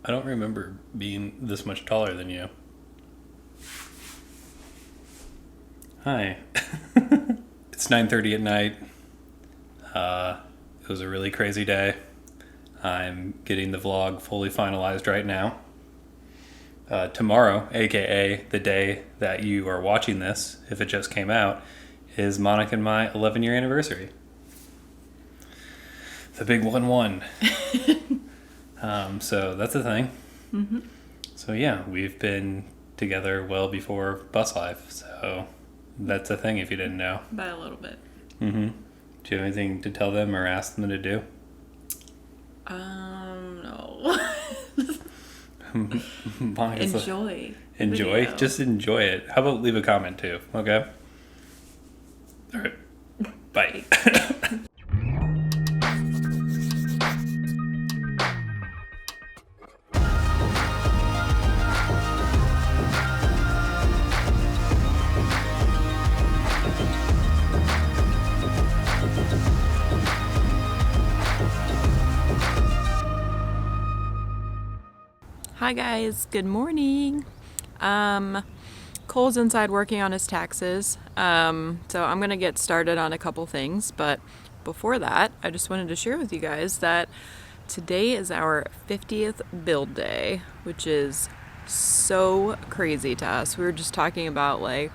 I don't remember being this much taller than you. Hi. It's 9:30 at night. It was a really crazy day. I'm getting the vlog fully finalized right now. Tomorrow, aka the day that you are watching this, if it just came out, is Monica and my 11-year anniversary. The big 1-1. So that's a thing. Mm-hmm. So yeah, we've been together well before bus life. So that's a thing if you didn't know. By a little bit. Mm-hmm. Do you have anything to tell them or ask them to do? No. Enjoy. Enjoy? Video. Just enjoy it. How about leave a comment too, okay? All right. Bye. Hi guys, good morning. Cole's inside working on his taxes, so I'm gonna get started on a couple things, but before that, I just wanted to share with you guys that today is our 50th build day, which is so crazy to us. We were just talking about I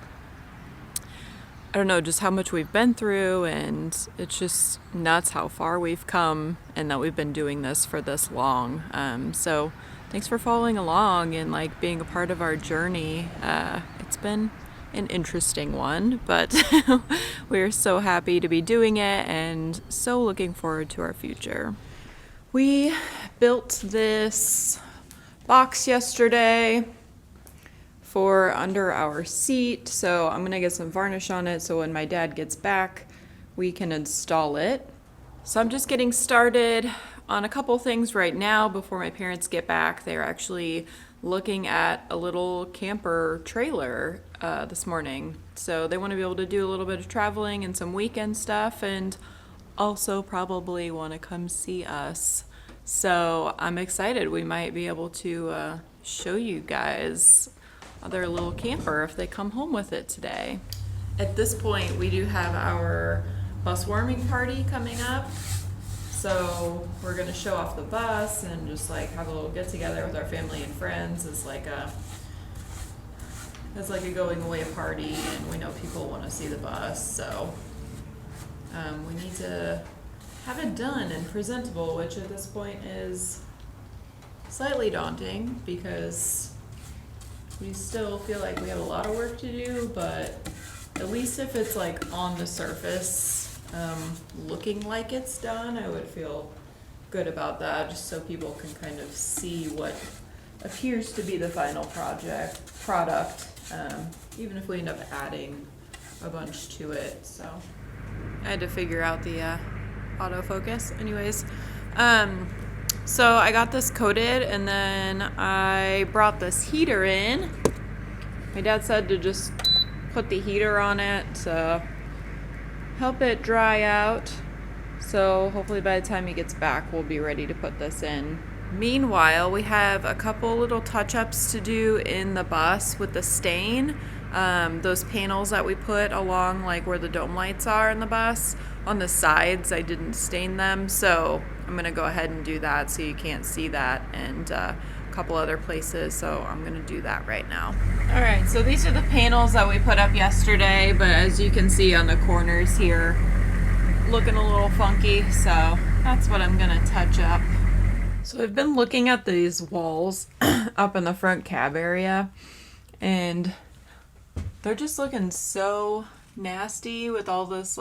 don't know, just how much we've been through, and it's just nuts how far we've come and that we've been doing this for this long. So thanks for following along and being a part of our journey. It's been an interesting one, but we're so happy to be doing it and so looking forward to our future. We built this box yesterday for under our seat, so I'm gonna get some varnish on it so when my dad gets back we can install it. So I'm just getting started on a couple things right now before my parents get back. They're actually looking at a little camper trailer this morning, so they want to be able to do a little bit of traveling and some weekend stuff, and also probably want to come see us. So I'm excited. We might be able to show you guys their little camper if they come home with it today. At this point, we do have our bus warming party coming up. So we're gonna show off the bus and just have a little get together with our family and friends as a going away party, and we know people want to see the bus, so we need to have it done and presentable, which at this point is slightly daunting because we still feel like we have a lot of work to do, but at least if it's on the surface, looking like it's done, I would feel good about that, just so people can kind of see what appears to be the final product, even if we end up adding a bunch to it. So I had to figure out the autofocus. Anyways, so I got this coated, and then I brought this heater in. My dad said to just put the heater on it to help it dry out. So hopefully by the time he gets back, we'll be ready to put this in. Meanwhile, we have a couple little touch-ups to do in the bus with the stain. Those panels that we put along where the dome lights are in the bus, on the sides, I didn't stain them, so I'm gonna go ahead and do that so you can't see that, and a couple other places, so I'm gonna do that right now. All right, so these are the panels that we put up yesterday, but as you can see on the corners here, looking a little funky, so that's what I'm gonna touch up. So I've been looking at these walls up in the front cab area, and they're just looking so nasty with all this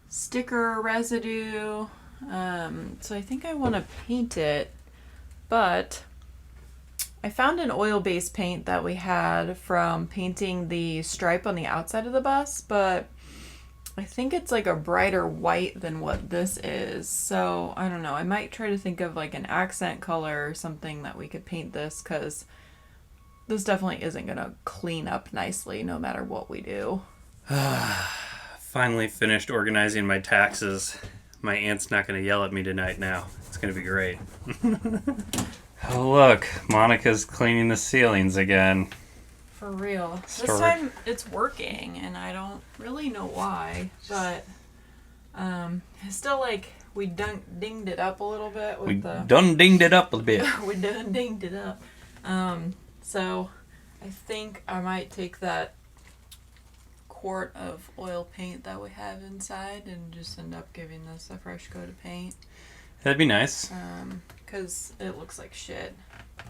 sticker residue. So I think I want to paint it, but I found an oil-based paint that we had from painting the stripe on the outside of the bus, but I think it's a brighter white than what this is. So I don't know, I might try to think of an accent color or something that we could paint this, because this definitely isn't gonna clean up nicely no matter what we do. Finally finished organizing my taxes. My aunt's not going to yell at me tonight now. It's going to be great. Oh, look. Monica's cleaning the ceilings again. For real. This time it's working, and I don't really know why, but it's still like we dinged it up a little bit. We done dinged it up a bit. We done dinged it up. So I think I might take that quart of oil paint that we have inside and just end up giving this a fresh coat of paint. That'd be nice. Because it looks like shit.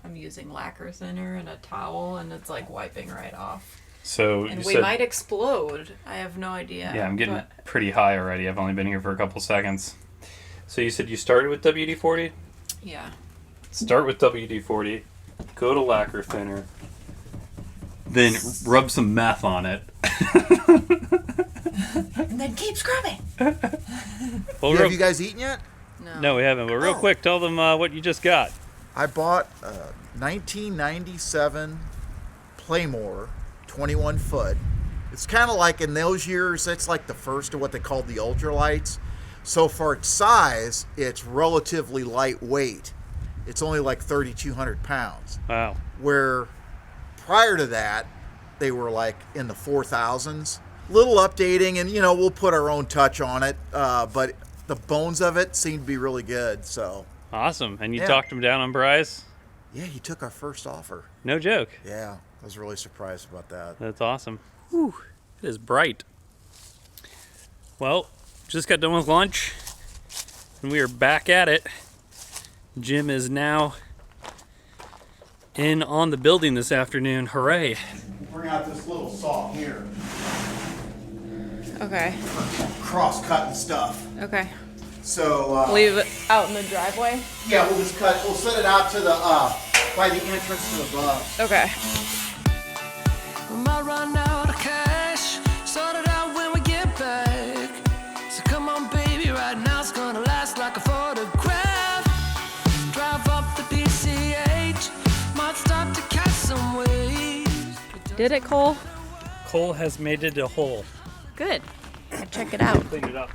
I'm using lacquer thinner and a towel, and it's like wiping right off. So and we might explode. I have no idea. Yeah, I'm getting pretty high already. I've only been here for a couple seconds. So you said you started with WD-40? Yeah. Start with WD-40. Go to lacquer thinner. Then rub some meth on it. And then keep scrubbing. Well, have you guys eaten yet? No, we haven't. But real quick, tell them what you just got. I bought a 1997 Playmore 21 foot. It's kind of like in those years, it's like the first of what they called the ultralights. So for its size, it's relatively lightweight. It's only like 3,200 pounds. Wow. Where prior to that, they were like in the 4,000s. Little updating, and we'll put our own touch on it. But the bones of it seem to be really good. So awesome. And you talked him down on Bryce? Yeah, he took our first offer. No joke. Yeah, I was really surprised about that. That's awesome. Whew, it is bright. Well, just got done with lunch, and we are back at it. Jim is now in on the building this afternoon. Hooray. Bring out this little saw here. Okay. Cross-cutting stuff. Okay. So leave it out in the driveway? Yeah, we'll set it out to the by the entrance to the bus. Okay. We might run out of cash, sort it out when we get back. So come on baby, right now it's gonna last like a photograph. Drive up the PCH, might stop to catch some waves. Did it, Cole? Cole has made it a hole. Good. I'll check it out. Cleaned it up.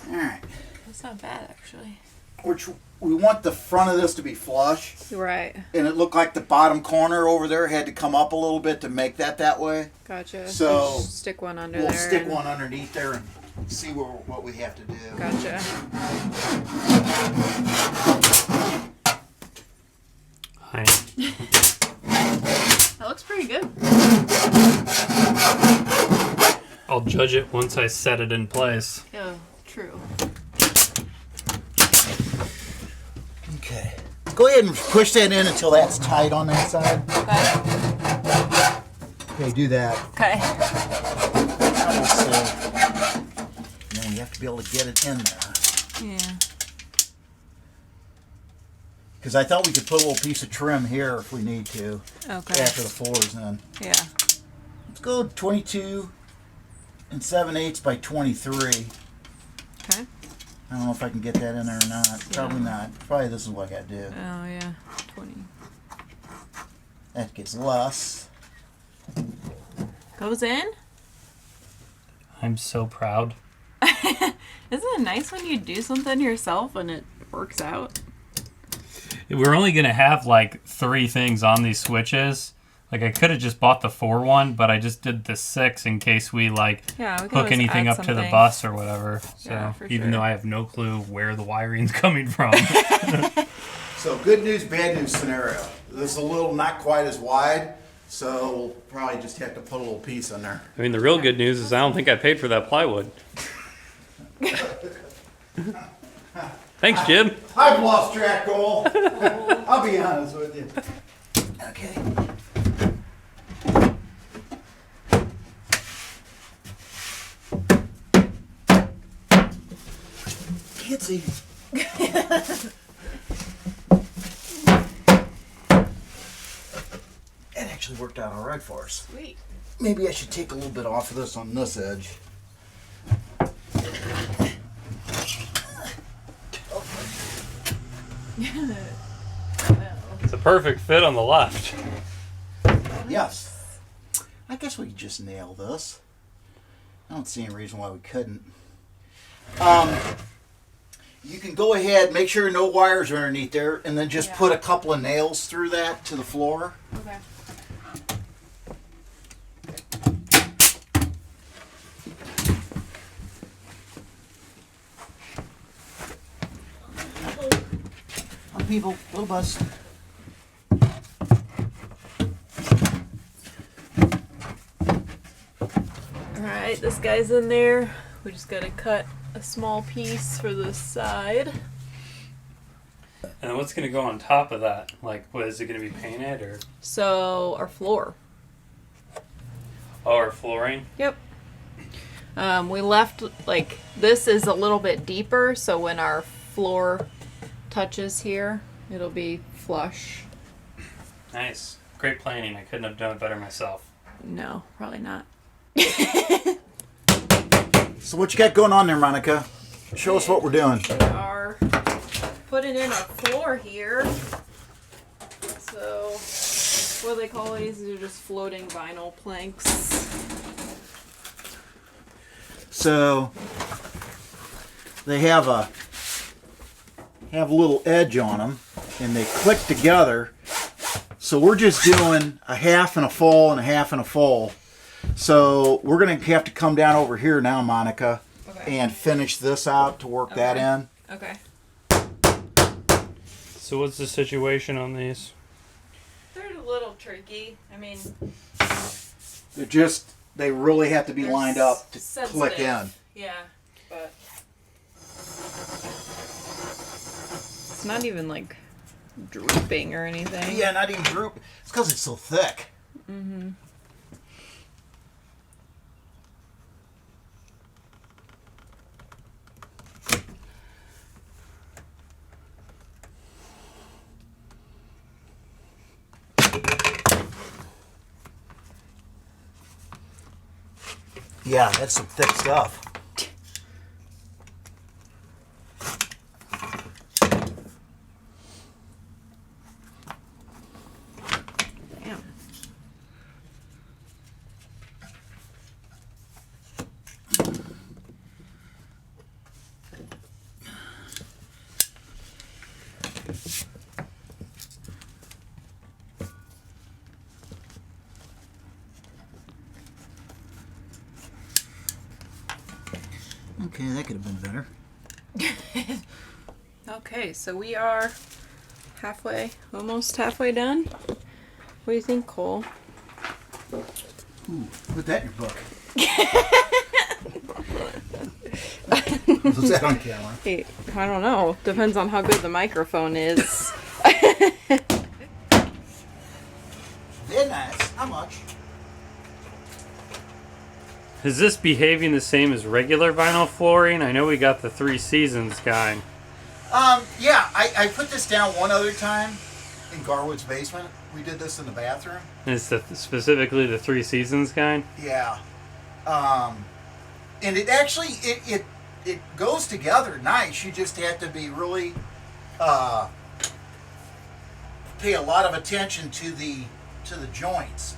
All right. That's not bad, actually. Which we want the front of this to be flush. Right. And it looked like the bottom corner over there had to come up a little bit to make that way. Gotcha. So just stick one under we'll there. We'll stick one underneath there and see what we have to do. Gotcha. Hi. That looks pretty good. I'll judge it once I set it in place. Yeah, true. Okay. Go ahead and push that in until that's tight on that side. Okay. Okay, do that. Okay. And then we have to be able to get it in there. Yeah. Because I thought we could put a little piece of trim here if we need to. Okay. After the floor's in. Yeah. Let's go 22 7/8 by 23. Okay. I don't know if I can get that in there or not. Probably not. Probably this is what I gotta do. Oh, yeah. 20. That gets less. Goes in? I'm so proud. Isn't it nice when you do something yourself and it works out? We're only going to have like 3 things on these switches. Like I could have just bought the 4 one, but I just did the 6 in case we like hook anything up to the bus or whatever. So yeah, even though I have no clue where the wiring's coming from. So good news, bad news scenario. This is a little not quite as wide, so we'll probably just have to put a little piece in there. I mean, the real good news is I don't think I paid for that plywood. Thanks, Jim. I've lost track, Cole. I'll be honest with you. Okay. Can't see. It actually worked out all right for us. Sweet. Maybe I should take a little bit off of this on this edge. It's a perfect fit on the left. Yes. I guess we could just nail this. don't see any reason why we couldn't. You can go ahead, make sure no wires are underneath there, and then just put a couple of nails through that to the floor. Okay. On people, little buzz. Alright, this guy's in there. We just gotta cut a small piece for the side. And what's going to go on top of that? Like, what is it going to be painted or? So, our floor. Oh, our flooring? Yep. We left, like, this is a little bit deeper, so when our floor touches here, it'll be flush. Nice. Great planning. I couldn't have done it better myself. No, probably not. So what you got going on there, Monica? Show us what we're doing. We are putting in our floor here. So, what do they call these? These are just floating vinyl planks. So they have a little edge on them, and they click together. So we're just doing a half and a full and a half and a full. So we're going to have to come down over here now, Monica, and finish this out to work that in. Okay. So what's the situation on these? They're a little tricky. I mean, They really have to be lined up to sensitive. click in. Yeah, but it's not even like drooping or anything. Yeah, not even droop. It's because it's so thick. Mm-hmm. Yeah, that's some thick stuff. Damn. Okay, that could have been better. Okay, so we are almost halfway done. What do you think, Cole? Ooh, put that in your book. Was that on camera? Hey, I don't know. Depends on how good the microphone is. Very nice. How much? Is this behaving the same as regular vinyl flooring? I know we got the 3 Seasons kind. Yeah, I put this down one other time in Garwood's basement. We did this in the bathroom. And it's specifically the 3 Seasons kind? Yeah. And it actually, it goes together nice. You just have to be really, pay a lot of attention to the joints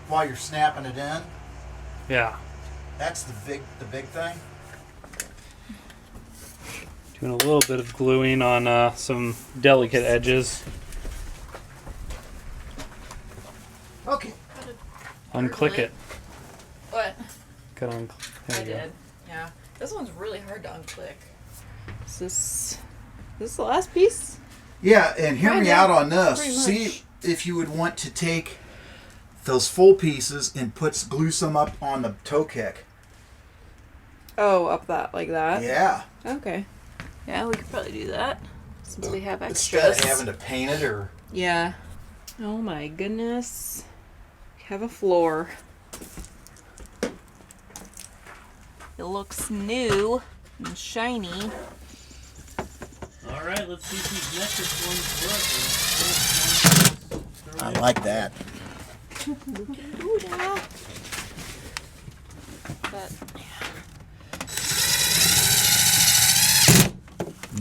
while you're snapping it in. Yeah. That's the big thing. Doing a little bit of gluing on some delicate edges. Okay. Unclick it. What? Got on. I did. Yeah. This one's really hard to unclick. Is this the last piece? Yeah, and hear me out on this. Pretty See much. if you would want to take those full pieces and glue some up on the toe kick. Oh, up that, like that? Yeah. Okay. Yeah, we could probably do that. Since we have extras. Instead of having to paint it or... Yeah. Oh my goodness. We have a floor. It looks new and shiny. Alright, let's see if these metric ones work. I like that. We can do that. But,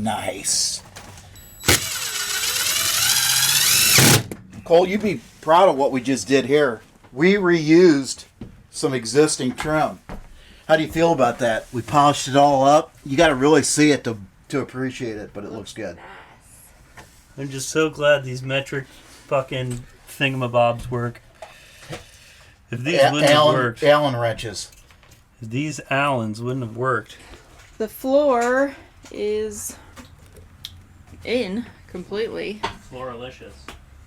Nice. Cole, you'd be proud of what we just did here. We reused some existing trim. How do you feel about that? We polished it all up. You got to really see it to appreciate it, but it looks good. I'm just so glad these metric fucking thingamabobs work. If these wouldn't have worked, Allen wrenches. if these Allens wouldn't have worked. The floor is in completely. Floralicious.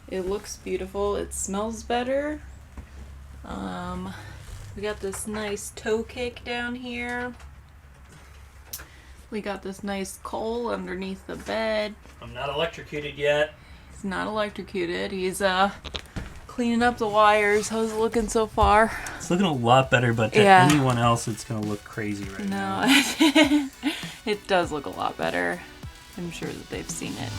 It looks beautiful. It smells better. We got this nice toe kick down here. We got this nice coal underneath the bed. I'm not electrocuted yet. He's not electrocuted. He's cleaning up the wires. How's it looking so far? It's looking a lot better, but to anyone else, it's going to look crazy right now. No, it does look a lot better. I'm sure that they've seen it.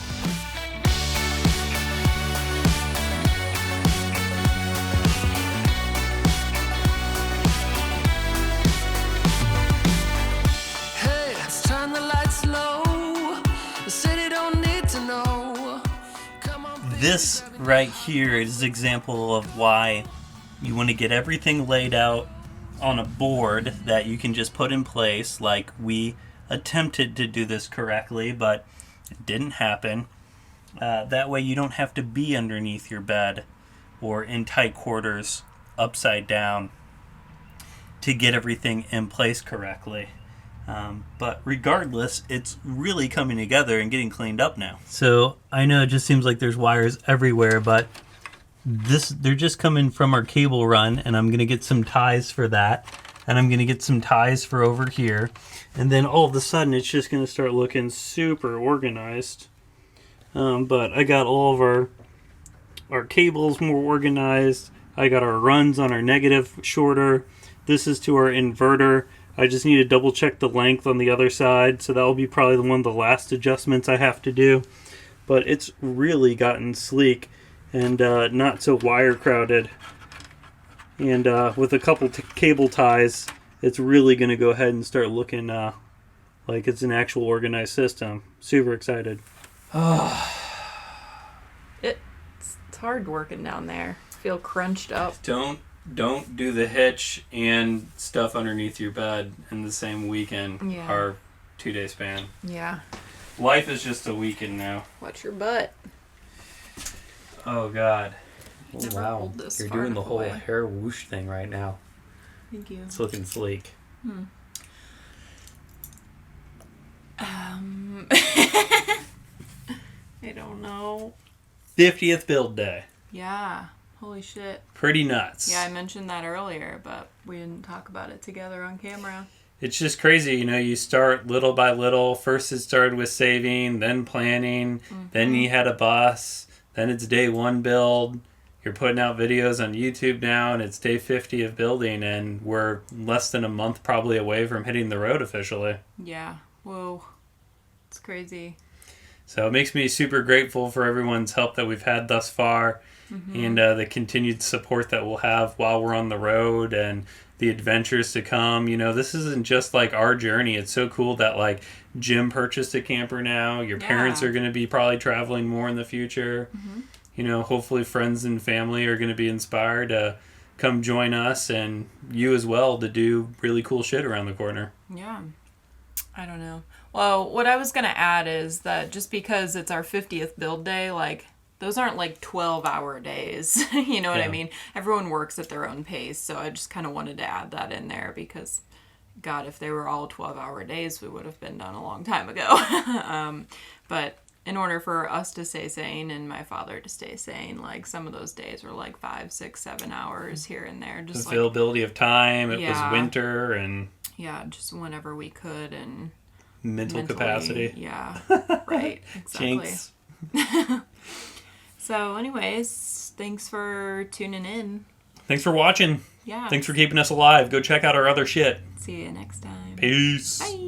Hey, let's turn the lights low. The city don't need to know. Come on, baby. This right here is an example of why you want to get everything laid out on a board that you can just put in place. Like, we attempted to do this correctly, but it didn't happen. That way you don't have to be underneath your bed or in tight quarters upside down to get everything in place correctly. But regardless, it's really coming together and getting cleaned up now. So I know it just seems like there's wires everywhere, but they're just coming from our cable run, and I'm going to get some ties for that. And I'm going to get some ties for over here. And then all of a sudden, it's just going to start looking super organized. But I got all of our cables more organized. I got our runs on our negative shorter. This is to our inverter. I just need to double check the length on the other side. So that will be probably one of the last adjustments I have to do. But it's really gotten sleek and not so wire crowded. And with a couple cable ties, it's really going to go ahead and start looking like it's an actual organized system. Super excited. It's hard working down there. Feel crunched up. Don't do the hitch and stuff underneath your bed in the same weekend. Yeah. Our 2-day span. Yeah. Life is just a weekend now. Watch your butt. Oh God. Oh, Never wow. hold this You're far doing the enough whole away. hair whoosh thing right now. Thank you. It's looking sleek. I don't know. 50th build day. Yeah. Holy shit. Pretty nuts. Yeah, I mentioned that earlier, but we didn't talk about it together on camera. It's just crazy, you know, you start little by little. First it started with saving, then planning, then you had a bus, then it's day 1 build. You're putting out videos on YouTube now, and it's day 50 of building, and we're less than a month probably away from hitting the road officially. Yeah. Whoa. It's crazy. So it makes me super grateful for everyone's help that we've had thus far, and the continued support that we'll have while we're on the road and the adventures to come. You know, this isn't just like our journey. It's so cool that like Jim purchased a camper now. Your parents are going to be probably traveling more in the future. You know, hopefully friends and family are going to be inspired to come join us, and you as well, to do really cool shit around the corner. Yeah. I don't know. Well, what I was going to add is that just because it's our 50th build day, like, those aren't like 12-hour days. You know what I mean? Everyone works at their own pace, so I just kind of wanted to add that in there because, God, if they were all 12-hour days, we would have been done a long time ago. But in order for us to stay sane and my father to stay sane, like, some of those days were like 5, 6, 7 hours here and there. Just Availability of time. It was Yeah. winter and yeah, just whenever we could and mental mentally, capacity. Yeah, right, exactly. Jinx. So anyways, thanks for tuning in. Thanks for watching. Yeah. Thanks for keeping us alive. Go check out our other shit. See you next time. Peace. Bye.